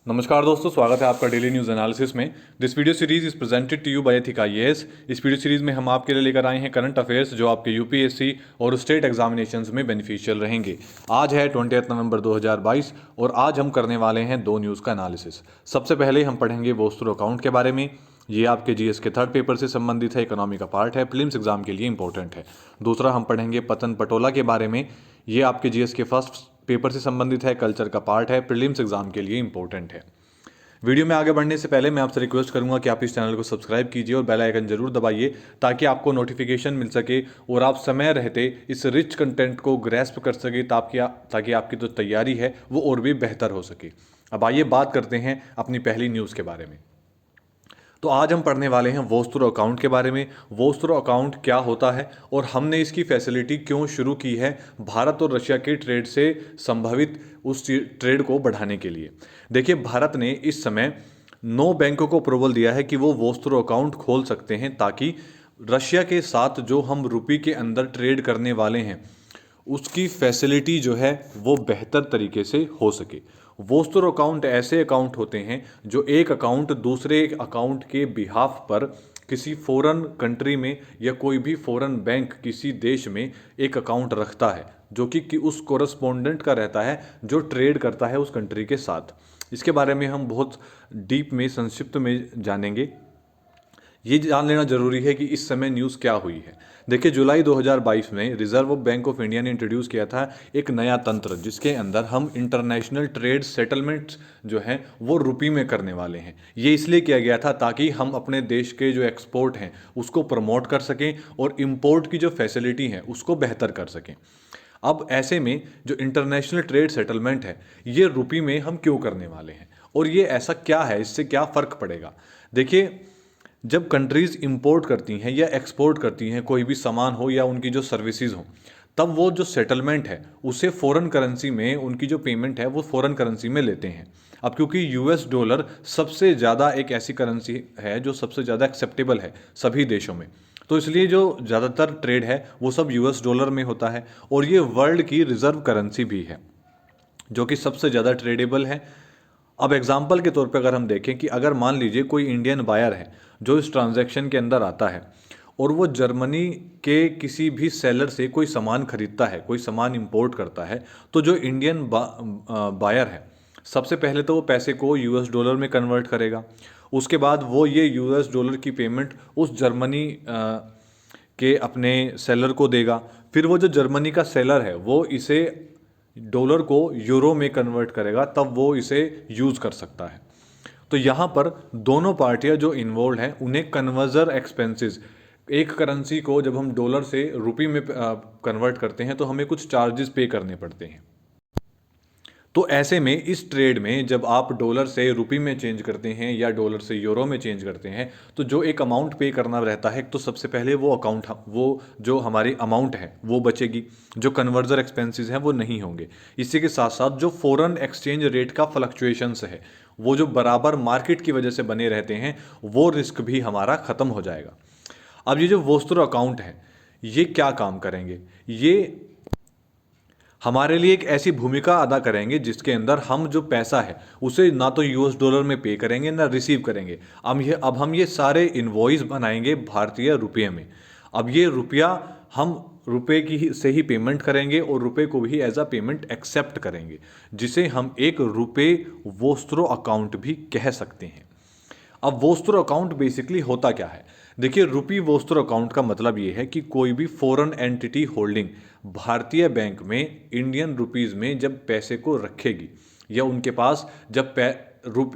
नमस्कार दोस्तों, स्वागत है आपका डेली न्यूज़ एनालिसिस में। This video series is presented to you by Ethica IAS. इस वीडियो सीरीज में हम आपके लिए लेकर आए हैं करंट अफेयर्स जो आपके यूपीएससी और स्टेट एग्जामिनेशंस में बेनिफिशियल रहेंगे। आज है 20 नवंबर 2022 और आज हम करने वाले हैं दो न्यूज़ का एनालिसिस। सबसे पहले हम पढ़ेंगे वोस्टर अकाउंट के बारे में। ये आपके जीएस के थर्ड पेपर से संबंधित है, इकोनॉमी का पार्ट है, प्रीलिम्स एग्जाम के लिए इंपॉर्टेंट है। दूसरा हम पढ़ेंगे पतन पटोला के बारे में। ये आपके जीएस के फर्स्ट पेपर से संबंधित है, कल्चर का पार्ट है, प्रीलिम्स एग्जाम के लिए इंपॉर्टेंट है। वीडियो में आगे बढ़ने से पहले मैं आपसे रिक्वेस्ट करूंगा कि आप इस चैनल को सब्सक्राइब कीजिए और बेल आइकन जरूर दबाइए ताकि आपको नोटिफिकेशन मिल सके और आप समय रहते इस रिच कंटेंट को ग्रैस्प कर सके ताकि आपकी जो तैयारी है वो और भी बेहतर हो सके। अब आइए बात करते हैं अपनी पहली न्यूज़ के बारे में। तो आज हम पढ़ने वाले हैं वोस्टर अकाउंट के बारे में। वोस्टर अकाउंट क्या होता है और हमने इसकी फैसिलिटी क्यों शुरू की है भारत और रशिया के ट्रेड से संभावित उस ट्रेड को बढ़ाने के लिए। देखिए, भारत ने इस समय 9 बैंकों को अप्रूवल दिया है कि वो वोस्टर अकाउंट खोल सकते हैं ताकि रशिया के साथ जो हम रुपये के अंदर ट्रेड करने वाले हैं उसकी फैसिलिटी जो है वो बेहतर तरीके से हो सके। वोस्टर अकाउंट ऐसे अकाउंट होते हैं जो एक अकाउंट दूसरे अकाउंट के बिहाफ पर किसी फॉरेन कंट्री में या कोई भी फॉरेन बैंक किसी देश में एक अकाउंट रखता है जो कि उस कोरस्पोंडेंट का रहता है जो ट्रेड करता है उस कंट्री के साथ। इसके बारे में हम बहुत डीप में संक्षिप्त में जानेंगे। ये जान लेना जरूरी है कि इस समय न्यूज़ क्या हुई है। देखिए, जुलाई 2022 में रिजर्व बैंक ऑफ इंडिया ने इंट्रोड्यूस किया था एक नया तंत्र जिसके अंदर हम इंटरनेशनल ट्रेड सेटलमेंट्स जो हैं वो रुपये में करने वाले हैं। ये इसलिए किया गया था ताकि हम अपने देश के जो एक्सपोर्ट हैं उसको प्रमोट कर सकें और इम्पोर्ट की जो फैसिलिटी है उसको बेहतर कर सकें। अब ऐसे में जो इंटरनेशनल ट्रेड सेटलमेंट है ये रुपये में हम क्यों करने वाले हैं और ये ऐसा क्या है, इससे क्या फ़र्क पड़ेगा। देखिए, जब कंट्रीज़ इंपोर्ट करती हैं या एक्सपोर्ट करती हैं कोई भी सामान हो या उनकी जो सर्विसेज हो, तब वो जो सेटलमेंट है उसे फॉरेन करेंसी में उनकी जो पेमेंट है वो फॉरेन करेंसी में लेते हैं। अब क्योंकि यूएस डॉलर सबसे ज़्यादा एक ऐसी करेंसी है जो सबसे ज़्यादा एक्सेप्टेबल है सभी देशों में, तो इसलिए जो ज़्यादातर ट्रेड है वो सब यूएस डॉलर में होता है और ये वर्ल्ड की रिजर्व करेंसी भी है जो कि सबसे ज़्यादा ट्रेडेबल है। अब एग्जाम्पल के तौर पे अगर हम देखें कि अगर मान लीजिए कोई इंडियन बायर है जो इस ट्रांजैक्शन के अंदर आता है और वो जर्मनी के किसी भी सेलर से कोई सामान खरीदता है, कोई सामान इंपोर्ट करता है, तो जो इंडियन बायर है सबसे पहले तो वो पैसे को यूएस डॉलर में कन्वर्ट करेगा। उसके बाद वो ये यूएस डॉलर की पेमेंट उस जर्मनी के अपने सेलर को देगा। फिर वो जो जर्मनी का सेलर है वो इसे डॉलर को यूरो में कन्वर्ट करेगा, तब वो इसे यूज़ कर सकता है। तो यहाँ पर दोनों पार्टियाँ जो इन्वॉल्व हैं उन्हें कन्वर्जर एक्सपेंसेस, एक करेंसी को जब हम डॉलर से रुपये में कन्वर्ट करते हैं तो हमें कुछ चार्जेस पे करने पड़ते हैं। तो ऐसे में इस ट्रेड में जब आप डॉलर से रुपये में चेंज करते हैं या डॉलर से यूरो में चेंज करते हैं तो जो एक अमाउंट पे करना रहता है, तो सबसे पहले वो जो हमारी अमाउंट है वो बचेगी, जो कन्वर्जर एक्सपेंसेस हैं वो नहीं होंगे। इसी के साथ साथ जो फॉरेन एक्सचेंज रेट का फ्लक्चुएशंस है वो जो बराबर मार्केट की वजह से बने रहते हैं वो रिस्क भी हमारा ख़त्म हो जाएगा। अब ये जो वोस्टर अकाउंट है ये क्या काम करेंगे, ये हमारे लिए एक ऐसी भूमिका अदा करेंगे जिसके अंदर हम जो पैसा है उसे ना तो यूएस डॉलर में पे करेंगे ना रिसीव करेंगे। अब हम ये सारे इनवॉइस बनाएंगे भारतीय रुपये में। अब ये रुपया हम रुपए से ही पेमेंट करेंगे और रुपए को भी एज अ पेमेंट एक्सेप्ट करेंगे, जिसे हम एक रुपए वोस्त्रो अकाउंट भी कह सकते हैं। अब वोस्टर अकाउंट बेसिकली होता क्या है। देखिए, रुपी वोस्टर अकाउंट का मतलब ये है कि कोई भी फॉरेन एंटिटी होल्डिंग भारतीय बैंक में इंडियन रुपीज़ में जब पैसे को रखेगी या उनके पास जब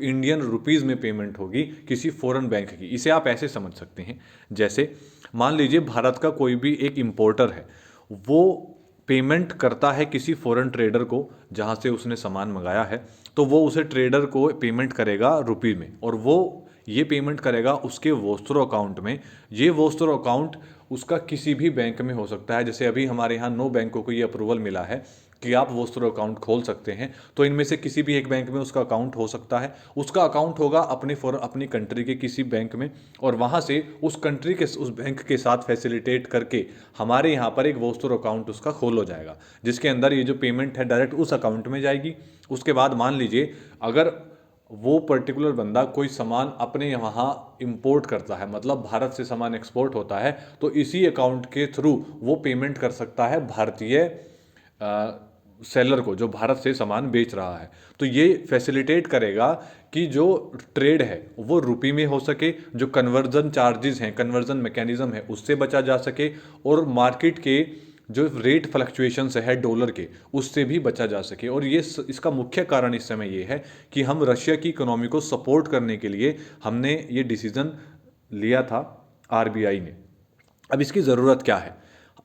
इंडियन रुपीज़ में पेमेंट होगी किसी फॉरेन बैंक की, इसे आप ऐसे समझ सकते हैं जैसे मान लीजिए भारत का कोई भी एक इम्पोर्टर है, वो पेमेंट करता है किसी फॉरेन ट्रेडर को जहाँ से उसने सामान मंगाया है, तो वो उसे ट्रेडर को पेमेंट करेगा रुपये में और वो ये पेमेंट करेगा उसके वोस्टर अकाउंट में। ये वोस्टर अकाउंट उसका किसी भी बैंक में हो सकता है। जैसे अभी हमारे यहाँ 9 बैंकों को ये अप्रूवल मिला है कि आप वोस्टर अकाउंट खोल सकते हैं, तो इनमें से किसी भी एक बैंक में उसका अकाउंट हो सकता है। उसका अकाउंट होगा अपनी कंट्री के किसी बैंक में और वहाँ से उस कंट्री के उस बैंक के साथ फैसिलिटेट करके हमारे यहाँ पर एक वोस्टर अकाउंट उसका खोल हो जाएगा, जिसके अंदर ये जो पेमेंट है डायरेक्ट उस अकाउंट में जाएगी। उसके बाद मान लीजिए अगर वो पर्टिकुलर बंदा कोई सामान अपने यहाँ इंपोर्ट करता है, मतलब भारत से सामान एक्सपोर्ट होता है, तो इसी अकाउंट के थ्रू वो पेमेंट कर सकता है भारतीय सेलर को जो भारत से सामान बेच रहा है। तो ये फैसिलिटेट करेगा कि जो ट्रेड है वो रुपी में हो सके, जो कन्वर्जन चार्जेस हैं, कन्वर्जन मैकेनिज्म है, उससे बचा जा सके, और मार्केट के जो रेट फ्लक्चुएशंस है डॉलर के, उससे भी बचा जा सके। और ये इसका मुख्य कारण इस समय ये है कि हम रशिया की इकोनॉमी को सपोर्ट करने के लिए हमने ये डिसीजन लिया था आरबीआई ने। अब इसकी ज़रूरत क्या है,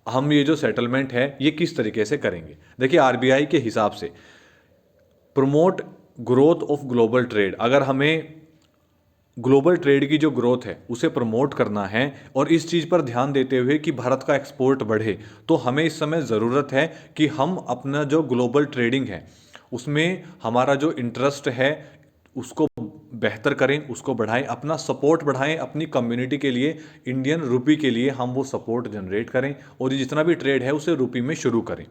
हम ये जो सेटलमेंट है ये किस तरीके से करेंगे। देखिए, आरबीआई के हिसाब से promote growth of global trade, अगर हमें ग्लोबल ट्रेड की जो ग्रोथ है उसे प्रमोट करना है और इस चीज़ पर ध्यान देते हुए कि भारत का एक्सपोर्ट बढ़े, तो हमें इस समय ज़रूरत है कि हम अपना जो ग्लोबल ट्रेडिंग है उसमें हमारा जो इंटरेस्ट है उसको बेहतर करें, उसको बढ़ाएं, अपना सपोर्ट बढ़ाएं, अपनी कम्युनिटी के लिए, इंडियन रुपी के लिए हम वो सपोर्ट जनरेट करें और ये जितना भी ट्रेड है उसे रुपी में शुरू करें।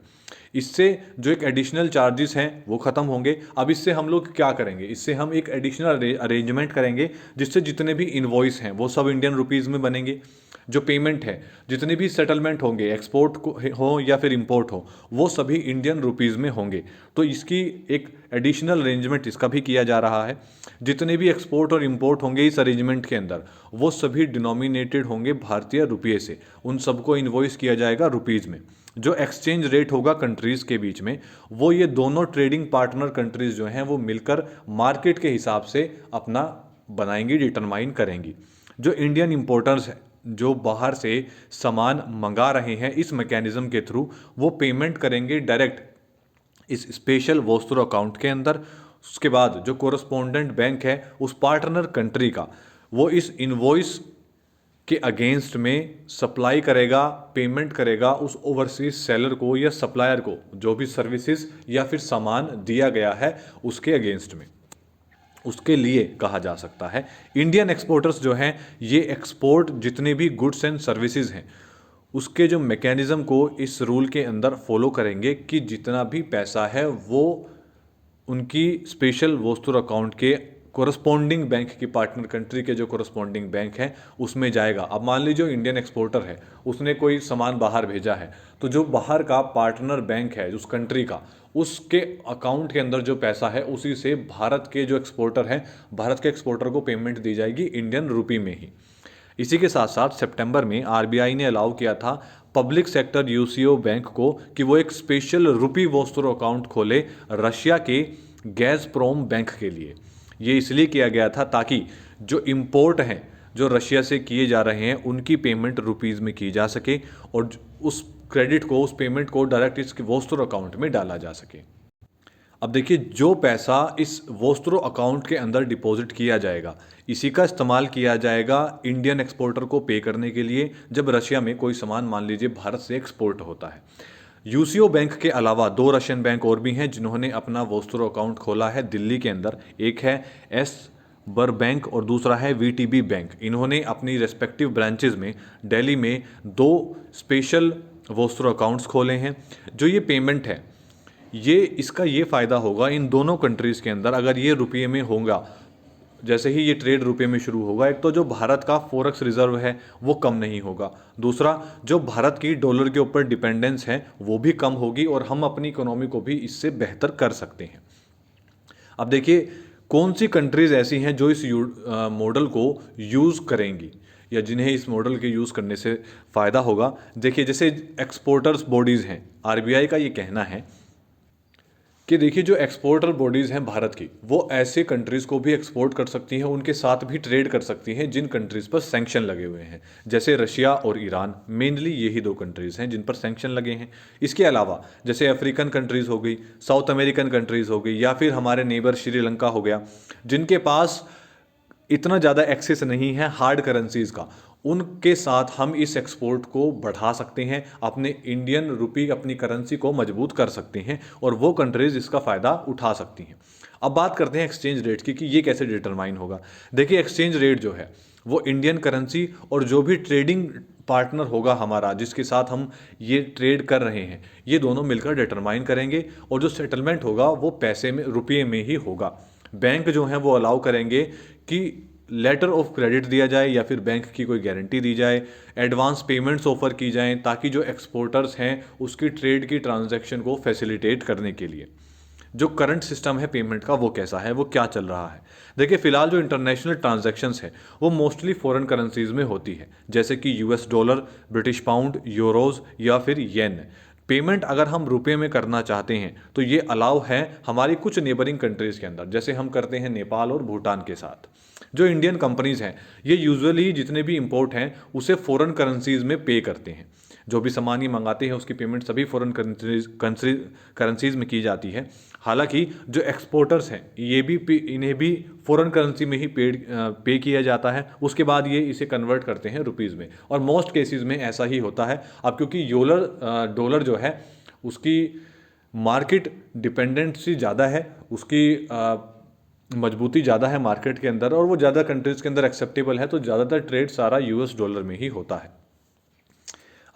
इससे जो एक एडिशनल चार्जेस हैं वो ख़त्म होंगे। अब इससे हम लोग क्या करेंगे, इससे हम एक एडिशनल अरेंजमेंट करेंगे जिससे जितने भी इन्वॉइस हैं वो सब इंडियन रुपीज़ में बनेंगे। जो पेमेंट है, जितने भी सेटलमेंट होंगे, एक्सपोर्ट हो या फिर इंपोर्ट हो, वो सभी इंडियन रुपीज़ में होंगे। तो इसकी एक एडिशनल अरेंजमेंट इसका भी किया जा रहा है। जितने भी एक्सपोर्ट और इंपोर्ट होंगे इस अरेंजमेंट के अंदर, वो सभी डिनोमिनेटेड होंगे भारतीय रुपये से, उन सबको इन्वॉइस किया जाएगा रुपीज़ में। जो एक्सचेंज रेट होगा कंट्रीज़ के बीच में, वो ये दोनों ट्रेडिंग पार्टनर कंट्रीज़ जो हैं वो मिलकर मार्केट के हिसाब से अपना बनाएंगी, डिटरमाइन करेंगी। जो इंडियन इंपोर्टर्स हैं जो बाहर से सामान मंगा रहे हैं इस मैकेनिज्म के थ्रू, वो पेमेंट करेंगे डायरेक्ट इस स्पेशल वोस्टरो अकाउंट के अंदर। उसके बाद जो कोरस्पोंडेंट बैंक है उस पार्टनर कंट्री का, वो इस इनवॉइस के अगेंस्ट में सप्लाई करेगा, पेमेंट करेगा उस ओवरसीज सेलर को या सप्लायर को जो भी सर्विसेज या फिर सामान दिया गया है उसके अगेंस्ट में, उसके लिए कहा जा सकता है। इंडियन एक्सपोर्टर्स जो हैं ये एक्सपोर्ट जितने भी गुड्स एंड सर्विसेज हैं उसके जो मैकेनिज्म को इस रूल के अंदर फॉलो करेंगे कि जितना भी पैसा है वो उनकी स्पेशल वोस्टुर अकाउंट के कोरस्पॉन्डिंग बैंक की, पार्टनर कंट्री के जो कोरस्पॉन्डिंग बैंक है उसमें जाएगा। अब मान लीजिए जो इंडियन एक्सपोर्टर है उसने कोई सामान बाहर भेजा है, तो जो बाहर का पार्टनर बैंक है उस कंट्री का, उसके अकाउंट के अंदर जो पैसा है उसी से भारत के जो एक्सपोर्टर हैं, भारत के एक्सपोर्टर को पेमेंट दी जाएगी इंडियन रुपी में ही। इसी के साथ साथ सितंबर में आरबीआई ने अलाउ किया था पब्लिक सेक्टर यूसीओ बैंक को कि वो एक स्पेशल रुपी वोस्टुर अकाउंट खोले रशिया के गैज़प्रोम बैंक के लिए। ये इसलिए किया गया था ताकि जो इंपोर्ट हैं जो रशिया से किए जा रहे हैं उनकी पेमेंट रुपीज़ में की जा सके और उस क्रेडिट को, उस पेमेंट को डायरेक्ट इसके वोस्टुर अकाउंट में डाला जा सके। अब देखिए, जो पैसा इस वोस्टुर अकाउंट के अंदर डिपॉजिट किया जाएगा इसी का इस्तेमाल किया जाएगा इंडियन एक्सपोर्टर को पे करने के लिए जब रशिया में कोई सामान मान लीजिए भारत से एक्सपोर्ट होता है। यूसीओ बैंक के अलावा दो रशियन बैंक और भी हैं जिन्होंने अपना वोस्टुर अकाउंट खोला है दिल्ली के अंदर। एक है एस बर बैंक और दूसरा है वीटीबी बैंक। इन्होंने अपनी रेस्पेक्टिव ब्रांचेज में दिल्ली में दो स्पेशल वोस्टुर अकाउंट्स खोले हैं। जो ये पेमेंट है ये इसका ये फ़ायदा होगा इन दोनों कंट्रीज़ के अंदर, अगर ये रुपये में होगा, जैसे ही ये ट्रेड रुपये में शुरू होगा, एक तो जो भारत का फॉरेक्स रिजर्व है वो कम नहीं होगा, दूसरा जो भारत की डॉलर के ऊपर डिपेंडेंस है वो भी कम होगी और हम अपनी इकोनॉमी को भी इससे बेहतर कर सकते हैं। अब देखिए, कौन सी कंट्रीज़ ऐसी हैं जो इस मॉडल को यूज़ करेंगी या जिन्हें इस मॉडल के यूज़ करने से फ़ायदा होगा। देखिए, जैसे एक्सपोर्टर्स बॉडीज़ हैं, आरबीआई का ये कहना है कि देखिए जो एक्सपोर्टर बॉडीज़ हैं भारत की, वो ऐसे कंट्रीज़ को भी एक्सपोर्ट कर सकती हैं, उनके साथ भी ट्रेड कर सकती हैं जिन कंट्रीज़ पर सैंक्शन लगे हुए हैं, जैसे रशिया और ईरान। मेनली यही दो कंट्रीज़ हैं जिन पर सैंक्शन लगे हैं। इसके अलावा जैसे अफ्रीकन कंट्रीज़ हो गई, साउथ अमेरिकन कंट्रीज़ हो गई, या फिर हमारे नेबर श्रीलंका हो गया, जिनके पास इतना ज़्यादा एक्सेस नहीं है हार्ड करेंसीज़ का, उनके साथ हम इस एक्सपोर्ट को बढ़ा सकते हैं, अपने इंडियन रुपी, अपनी करेंसी को मजबूत कर सकते हैं और वो कंट्रीज़ इसका फ़ायदा उठा सकती हैं। अब बात करते हैं एक्सचेंज रेट की कि ये कैसे डिटरमाइन होगा। देखिए, एक्सचेंज रेट जो है वो इंडियन करेंसी और जो भी ट्रेडिंग पार्टनर होगा हमारा जिसके साथ हम ये ट्रेड कर रहे हैं, ये दोनों मिलकर डिटरमाइन करेंगे और जो सेटलमेंट होगा वो पैसे में, रुपये में ही होगा। बैंक जो हैं वो अलाउ करेंगे कि लेटर ऑफ क्रेडिट दिया जाए या फिर बैंक की कोई गारंटी दी जाए, एडवांस पेमेंट्स ऑफर की जाएं ताकि जो एक्सपोर्टर्स हैं उसकी ट्रेड की ट्रांजैक्शन को फैसिलिटेट करने के लिए। जो करंट सिस्टम है पेमेंट का वो कैसा है, वो क्या चल रहा है। देखिए फिलहाल जो इंटरनेशनल ट्रांजैक्शंस है वो मोस्टली फॉरेन करेंसीज में होती है, जैसे कि US dollar, British pound, euros या फिर येन। पेमेंट अगर हम रुपए में करना चाहते हैं तो ये अलाउ है हमारी कुछ नेबरिंग कंट्रीज के अंदर, जैसे हम करते हैं नेपाल और भूटान के साथ। जो इंडियन कंपनीज हैं ये यूजुअली जितने भी इंपोर्ट हैं उसे फॉरेन करेंसीज में पे करते हैं। जो भी सामान ये मंगाते हैं उसकी पेमेंट सभी फॉरेन करेंसीज में की जाती है। हालांकि जो एक्सपोर्टर्स हैं ये भी इन्हें भी फॉरेन करेंसी में ही पे किया जाता है, उसके बाद ये इसे कन्वर्ट करते हैं रुपीज़ में, और मोस्ट केसेस में ऐसा ही होता है। अब क्योंकि डॉलर जो है उसकी मार्केट डिपेंडेंसी ज़्यादा है, उसकी मजबूती ज़्यादा है मार्केट के अंदर, और वो ज़्यादा कंट्रीज़ के अंदर एक्सेप्टेबल है, तो ज़्यादातर ट्रेड सारा यूएस डॉलर में ही होता है।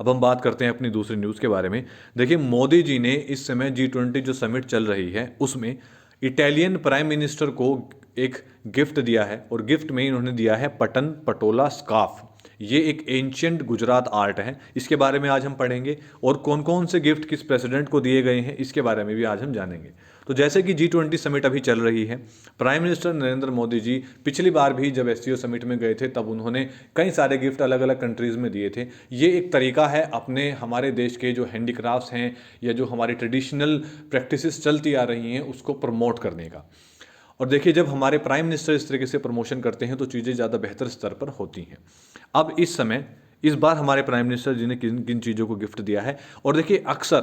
अब हम बात करते हैं अपनी दूसरी न्यूज़ के बारे में। देखिए मोदी जी ने इस समय G20 जो समिट चल रही है उसमें इटालियन प्राइम मिनिस्टर को एक गिफ्ट दिया है, और गिफ्ट में इन्होंने दिया है पटन पटोला स्कार्फ। ये एक एंशियंट गुजरात आर्ट है, इसके बारे में आज हम पढ़ेंगे, और कौन कौन से गिफ्ट किस प्रेसिडेंट को दिए गए हैं इसके बारे में भी आज हम जानेंगे। तो जैसे कि G20 समिट अभी चल रही है, प्राइम मिनिस्टर नरेंद्र मोदी जी पिछली बार भी जब एससीओ समिट में गए थे तब उन्होंने कई सारे गिफ्ट अलग अलग कंट्रीज़ में दिए थे। ये एक तरीका है अपने हमारे देश के जो हैंडीक्राफ्ट्स हैं या जो हमारी ट्रेडिशनल प्रैक्टिसेस चलती आ रही हैं उसको प्रमोट करने का। और देखिए जब हमारे प्राइम मिनिस्टर इस तरीके से प्रमोशन करते हैं तो चीज़ें ज़्यादा बेहतर स्तर पर होती हैं। अब इस समय इस बार हमारे प्राइम मिनिस्टर जी ने किन किन चीज़ों को गिफ्ट दिया है, और देखिए अक्सर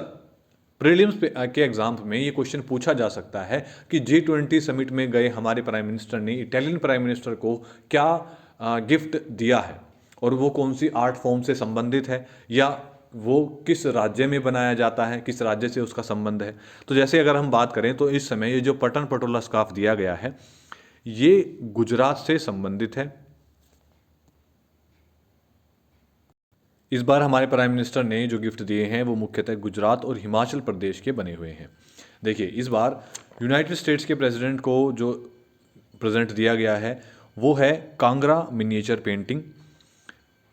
प्रीलिम्स के एग्जाम में ये क्वेश्चन पूछा जा सकता है कि G20 समिट में गए हमारे प्राइम मिनिस्टर ने इटालियन प्राइम मिनिस्टर को क्या गिफ्ट दिया है, और वो कौन सी आर्ट फॉर्म से संबंधित है, या वो किस राज्य में बनाया जाता है, किस राज्य से उसका संबंध है। तो जैसे अगर हम बात करें तो इस समय ये जो पटन पटोला स्कार्फ दिया गया है ये गुजरात से संबंधित है। इस बार हमारे प्राइम मिनिस्टर ने जो गिफ्ट दिए हैं वो मुख्यतः गुजरात और हिमाचल प्रदेश के बने हुए हैं। देखिए इस बार यूनाइटेड स्टेट्स के प्रेसिडेंट को जो प्रेजेंट दिया गया है वो है कांगड़ा मिनिएचर पेंटिंग।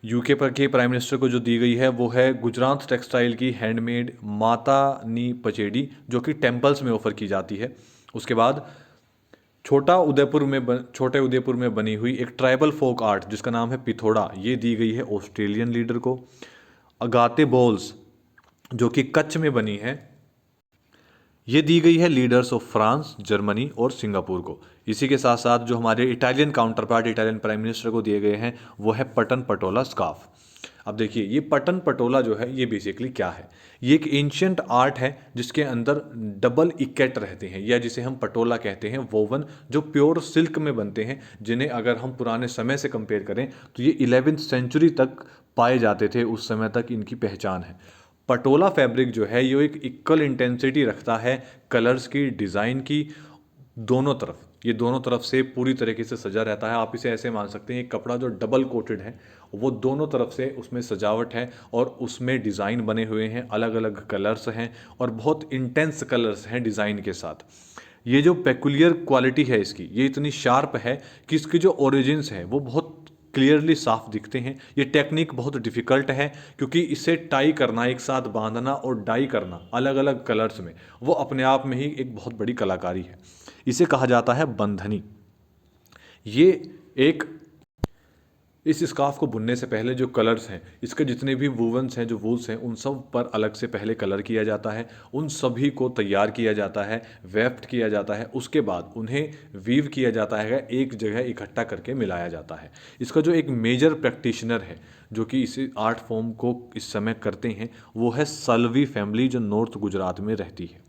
यूके पर के प्राइम मिनिस्टर को जो दी गई है वो है गुजरात टेक्सटाइल की हैंडमेड माता नी पचेडी, जो कि टेम्पल्स में ऑफर की जाती है। उसके बाद छोटे उदयपुर में बनी हुई एक ट्राइबल फोक आर्ट जिसका नाम है पिथोड़ा, ये दी गई है ऑस्ट्रेलियन लीडर को। अगाते बॉल्स जो कि कच्छ में बनी है ये दी गई है लीडर्स ऑफ फ्रांस, जर्मनी और सिंगापुर को। इसी के साथ साथ जो हमारे Italian counter part Italian prime minister को दिए गए हैं वो है पटन पटोला स्कार्फ। अब देखिए ये पटन पटोला जो है ये बेसिकली क्या है, ये एक एंशियंट आर्ट है जिसके अंदर डबल इकेट रहते हैं, या जिसे हम पटोला कहते हैं, वोवन जो प्योर सिल्क में बनते हैं, जिन्हें अगर हम पुराने समय से कंपेयर करें तो ये 11वीं सेंचुरी तक पाए जाते थे, उस समय तक इनकी पहचान है। पटोला फैब्रिक जो है ये एक इक्वल इंटेंसिटी रखता है कलर्स की, डिज़ाइन की, दोनों तरफ, ये दोनों तरफ से पूरी तरीके से सजा रहता है। आप इसे ऐसे मान सकते हैं एक कपड़ा जो डबल कोटेड है वो दोनों तरफ से उसमें सजावट है और उसमें डिज़ाइन बने हुए हैं, अलग अलग कलर्स हैं और बहुत इंटेंस कलर्स हैं डिज़ाइन के साथ। ये जो पेकुलियर क्वालिटी है इसकी, ये इतनी शार्प है कि इसकी जो ओरिजिन्स है वो बहुत क्लियरली साफ दिखते हैं। ये टेक्निक बहुत डिफ़िकल्ट है क्योंकि इसे टाई करना, एक साथ बांधना और डाई करना अलग अलग कलर्स में, वो अपने आप में ही एक बहुत बड़ी कलाकारी है। इसे कहा जाता है बंधनी। ये एक इस स्कार्फ को बुनने से पहले जो कलर्स हैं, इसके जितने भी वूवन्स हैं, जो वूल्स हैं, उन सब पर अलग से पहले कलर किया जाता है, उन सभी को तैयार किया जाता है, वेफ्ट किया जाता है, उसके बाद उन्हें वीव किया जाता है, एक जगह इकट्ठा करके मिलाया जाता है। इसका जो एक मेजर प्रैक्टिशनर है जो कि इस आर्ट फॉर्म को इस समय करते हैं वो है सल्वी फैमिली, जो नॉर्थ गुजरात में रहती है।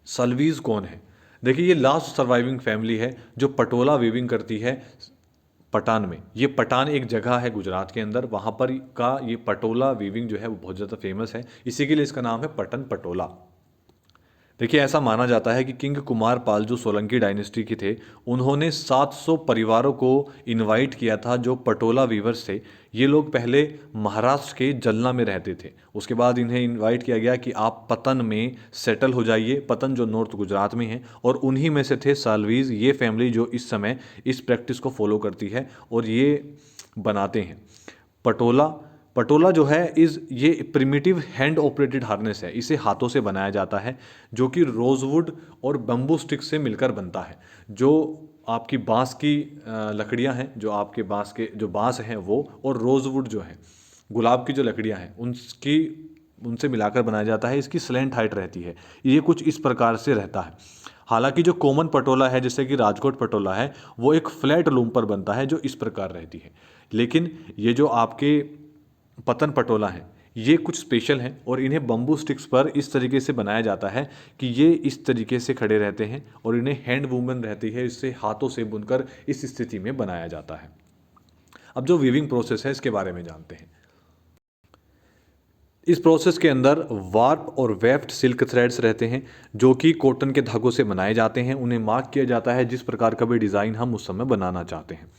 सल्वीज कौन है? देखिए ये लास्ट सर्वाइविंग फैमिली है जो पटोला वीविंग करती है पटान में। ये पटान एक जगह है गुजरात के अंदर, वहाँ पर का ये पटोला वीविंग जो है वो बहुत ज़्यादा फेमस है, इसी के लिए इसका नाम है पटन पटोला। देखिए, ऐसा माना जाता है कि किंग कुमार पाल जो सोलंकी डायनेस्टी के थे, उन्होंने 700 परिवारों को इनवाइट किया था जो पटोला वीवर्स थे। ये लोग पहले महाराष्ट्र के जलना में रहते थे। उसके बाद इन्हें इनवाइट किया गया कि आप पतन में सेटल हो जाइए, पतन जो नॉर्थ गुजरात में है, और उन्हीं में से थे साल्वीज, ये फैमिली जो इस समय इस प्रैक्टिस को फॉलो करती है और ये बनाते हैं पटोला। पटोला जो है ये प्रिमिटिव हैंड ऑपरेटेड हार्नेस है, इसे हाथों से बनाया जाता है, जो कि रोजवुड और बम्बू स्टिक से मिलकर बनता है। जो आपकी बांस की लकड़ियां हैं, जो आपके बांस के जो बांस हैं वो, और रोजवुड जो है, गुलाब की जो लकड़ियां हैं उनसे मिलाकर बनाया जाता है। इसकी स्लैंट हाइट रहती है। ये कुछ इस प्रकार से रहता है। हालांकि जो कॉमन पटोला है, जैसे कि राजकोट पटोला है, वो एक फ्लैट लूम पर बनता है जो इस प्रकार रहती है। लेकिन ये जो आपके पतन पटोला हैं, ये कुछ स्पेशल हैं और इन्हें बम्बू स्टिक्स पर इस तरीके से बनाया जाता है कि ये इस तरीके से खड़े रहते हैं और इन्हें हैंड वूमन रहती है, इससे हाथों से बुनकर इस स्थिति में बनाया जाता है। अब जो वीविंग प्रोसेस है इसके बारे में जानते हैं। इस प्रोसेस के अंदर वार्प और वेफ्ट सिल्क थ्रेड्स रहते हैं जो कि कॉटन के धागों से बनाए जाते हैं। उन्हें मार्क किया जाता है जिस प्रकार का भी डिज़ाइन हम उस समय बनाना चाहते हैं।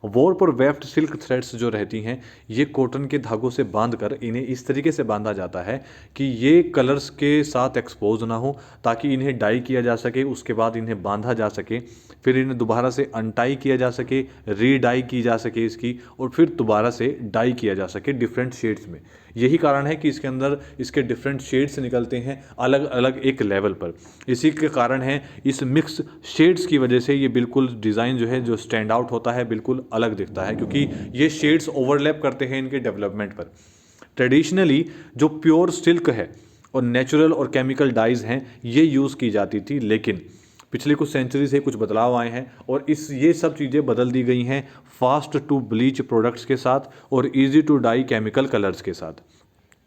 वॉर्प और वेफ्ट सिल्क थ्रेड्स जो रहती हैं, ये कॉटन के धागों से बांधकर इन्हें इस तरीके से बांधा जाता है कि ये कलर्स के साथ एक्सपोज ना हो, ताकि इन्हें डाई किया जा सके, उसके बाद इन्हें बांधा जा सके, फिर इन्हें दोबारा से अनटाई किया जा सके, रीडाई की जा सके इसकी, और फिर दोबारा से डाई किया जा सके डिफरेंट शेड्स में। यही कारण है कि इसके अंदर इसके डिफरेंट शेड्स निकलते हैं अलग अलग एक लेवल पर। इसी के कारण है इस मिक्स शेड्स की वजह से ये बिल्कुल डिज़ाइन जो है जो स्टैंड आउट होता है, बिल्कुल अलग दिखता है, क्योंकि ये शेड्स ओवरलैप करते हैं इनके डेवलपमेंट पर। ट्रेडिशनली जो प्योर सिल्क है और नेचुरल और केमिकल डाइज हैं, ये यूज़ की जाती थी, लेकिन पिछले कुछ सेंचुरी से कुछ बदलाव आए हैं और ये सब चीज़ें बदल दी गई हैं फास्ट टू ब्लीच प्रोडक्ट्स के साथ और easy to dye chemical colours के साथ।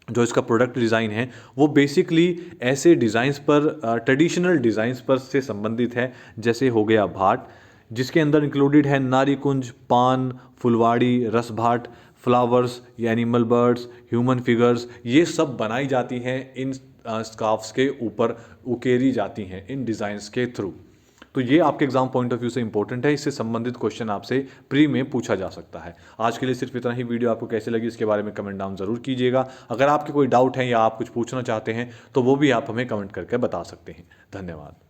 जो इसका प्रोडक्ट डिज़ाइन है वो बेसिकली ऐसे डिज़ाइंस पर, ट्रेडिशनल डिज़ाइंस पर से संबंधित है, जैसे हो गया भाट, जिसके अंदर इंक्लूडेड है नारी कुंज, पान, फुलवाड़ी, रसभाट, flowers, animal birds, human figures, ये सब बनाई जाती हैं इन स्कार्फ्स के ऊपर, उकेरी जाती हैं इन डिज़ाइंस के थ्रू। तो ये आपके एग्जाम पॉइंट ऑफ व्यू से इंपॉर्टेंट है, इससे संबंधित क्वेश्चन आपसे प्री में पूछा जा सकता है। आज के लिए सिर्फ इतना ही। वीडियो आपको कैसे लगी इसके बारे में कमेंट डाउन जरूर कीजिएगा। अगर आपके कोई डाउट है या आप कुछ पूछना चाहते हैं तो वो भी आप हमें कमेंट करके बता सकते हैं। धन्यवाद।